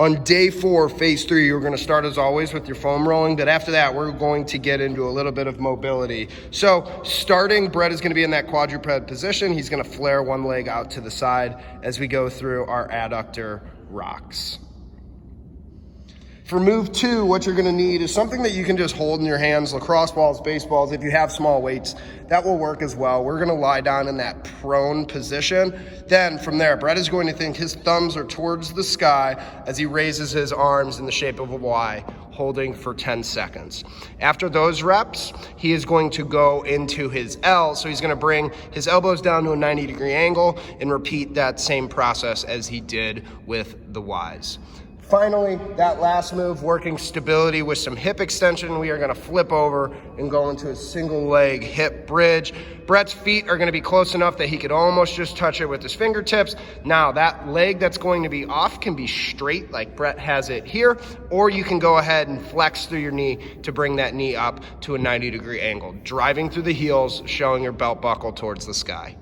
On day 4, phase 3, you're going to start as always with your foam rolling, but after that, we're going to get into a little bit of mobility. So starting, Brett is going to be in that quadruped position. He's going to flare one leg out to the side as we go through our adductor rocks. For move 2, what you're gonna need is something that you can just hold in your hands, lacrosse balls, baseballs. If you have small weights, that will work as well. We're gonna lie down in that prone position. Then from there, Brett is going to think his thumbs are towards the sky as he raises his arms in the shape of a Y, holding for 10 seconds. After those reps, he is going to go into his L. So he's gonna bring his elbows down to a 90-degree angle and repeat that same process as he did with the Ys. Finally, that last move, working stability with some hip extension, we are gonna flip over and go into a single leg hip bridge. Brett's feet are gonna be close enough that he could almost just touch it with his fingertips. Now, that leg that's going to be off can be straight like Brett has it here, or you can go ahead and flex through your knee to bring that knee up to a 90-degree angle, driving through the heels, showing your belt buckle towards the sky.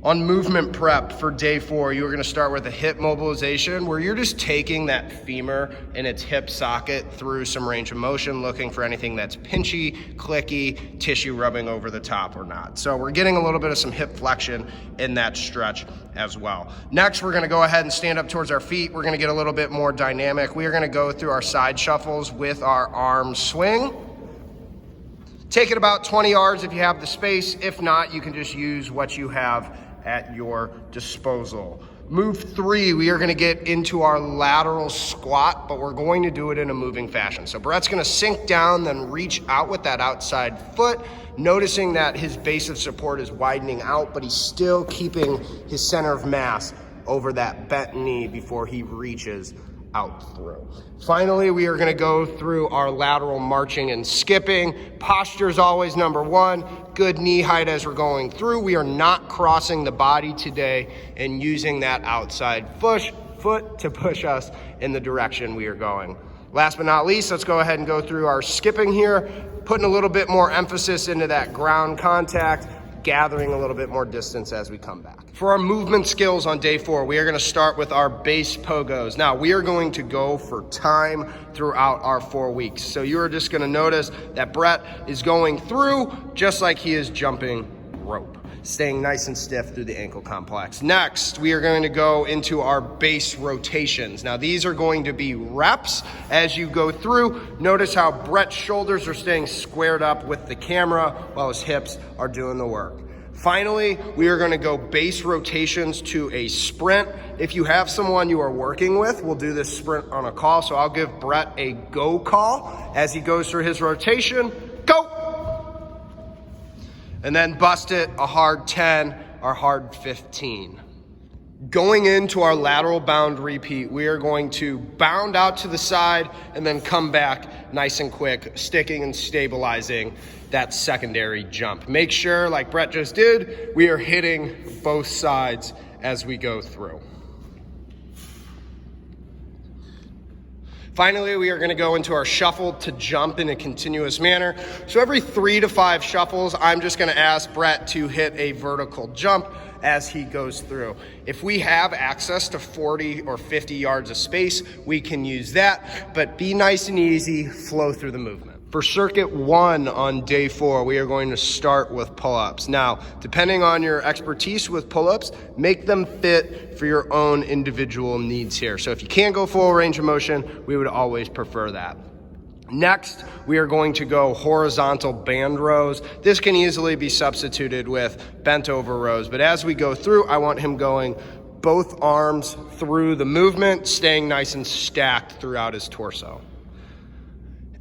On movement prep for day 4, you're gonna start with a hip mobilization where you're just taking that femur in its hip socket through some range of motion, looking for anything that's pinchy, clicky, tissue rubbing over the top or not. So we're getting a little bit of some hip flexion in that stretch as well. Next, we're gonna go ahead and stand up towards our feet. We're gonna get a little bit more dynamic. We are gonna go through our side shuffles with our arm swing. Take it about 20 yards if you have the space. If not, you can just use what you have at your disposal. Move 3, we are gonna get into our lateral squat, but we're going to do it in a moving fashion. So Brett's gonna sink down, then reach out with that outside foot, noticing that his base of support is widening out, but he's still keeping his center of mass over that bent knee before he reaches out through. Finally, we are gonna go through our lateral marching and skipping. Posture is always number 1. Good knee height as we're going through. We are not crossing the body today and using that outside foot to push us in the direction we are going. Last but not least, let's go ahead and go through our skipping here, putting a little bit more emphasis into that ground contact, gathering a little bit more distance as we come back. For our movement skills on day 4, we are gonna start with our base pogos. Now, we are going to go for time throughout our 4 weeks. So you are just gonna notice that Brett is going through just like he is jumping rope, staying nice and stiff through the ankle complex. Next, we are going to go into our base rotations. Now, these are going to be reps as you go through. Notice how Brett's shoulders are staying squared up with the camera while his hips are doing the work. Finally, we are gonna go base rotations to a sprint. If you have someone you are working with, we'll do this sprint on a call. So I'll give Brett a go call as he goes through his rotation. Go! And then bust it a hard 10 or hard 15. Going into our lateral bound repeat, we are going to bound out to the side and then come back nice and quick, sticking and stabilizing that secondary jump. Make sure, like Brett just did, we are hitting both sides as we go through. Finally, we are gonna go into our shuffle to jump in a continuous manner. So every 3 to 5 shuffles, I'm just gonna ask Brett to hit a vertical jump as he goes through. If we have access to 40 or 50 yards of space, we can use that, but be nice and easy, flow through the movement. For circuit 1 on day 4, we are going to start with pull-ups. Now, depending on your expertise with pull-ups, make them fit for your own individual needs here. So if you can't go full range of motion, we would always prefer that. Next, we are going to go horizontal band rows. This can easily be substituted with bent over rows, but as we go through, I want him going both arms through the movement, staying nice and stacked throughout his torso.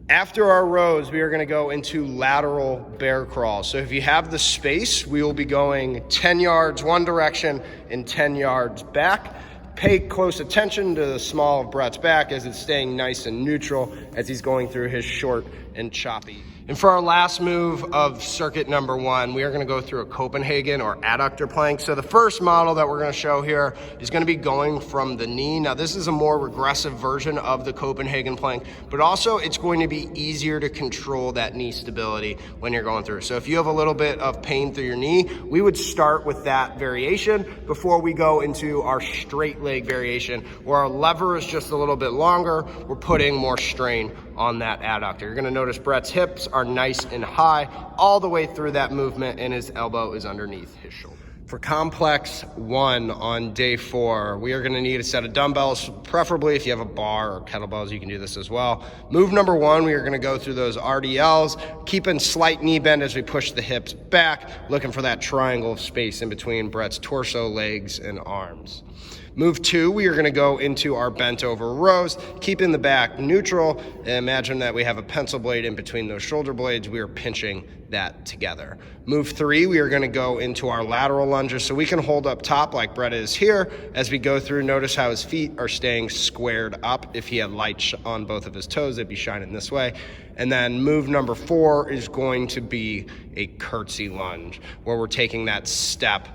After our rows, we are gonna go into lateral bear crawl. So if you have the space, we will be going 10 yards one direction and 10 yards back. Pay close attention to the small of Brett's back as it's staying nice and neutral as he's going through his short and choppy And for our last move of circuit number 1, we are gonna go through a Copenhagen or adductor plank. So the first model that we're gonna show here is gonna be going from the knee. Now this is a more regressive version of the Copenhagen plank, but also it's going to be easier to control that knee stability when you're going through. So if you have a little bit of pain through your knee, we would start with that variation before we go into our straight leg variation, where our lever is just a little bit longer. We're putting more strain on that adductor. You're gonna notice Brett's hips are nice and high all the way through that movement, and his elbow is underneath his shoulder. For complex 1 on day 4, we are gonna need a set of dumbbells, preferably if you have a bar or kettlebells, you can do this as well. Move number 1, we are gonna go through those RDLs, keeping slight knee bend as we push the hips back, looking for that triangle of space in between Brett's torso, legs, and arms. Move 2, we are gonna go into our bent over rows, keeping the back neutral. Imagine that we have a pencil blade in between those shoulder blades. We are pinching that together. Move 3, we are gonna go into our lateral lunges, so we can hold up top like Brett is here. As we go through, notice how his feet are staying squared up. If he had light on both of his toes, they'd be shining this way. And then move number 4 is going to be a curtsy lunge, where we're taking that step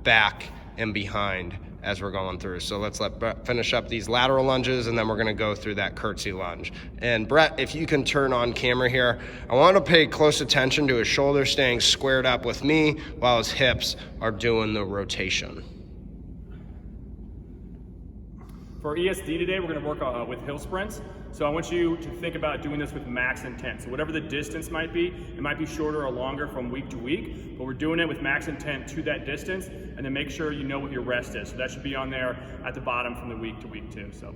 back and behind as we're going through. So let's let Brett finish up these lateral lunges, and then we're gonna go through that curtsy lunge. And Brett, if you can turn on camera here, I wanna pay close attention to his shoulders staying squared up with me while his hips are doing the rotation. For ESD today, we're gonna work with hill sprints. So I want you to think about doing this with max intent. So whatever the distance might be, it might be shorter or longer from week to week, but we're doing it with max intent to that distance, and then make sure you know what your rest is. So that should be on there at the bottom from the week to week too. So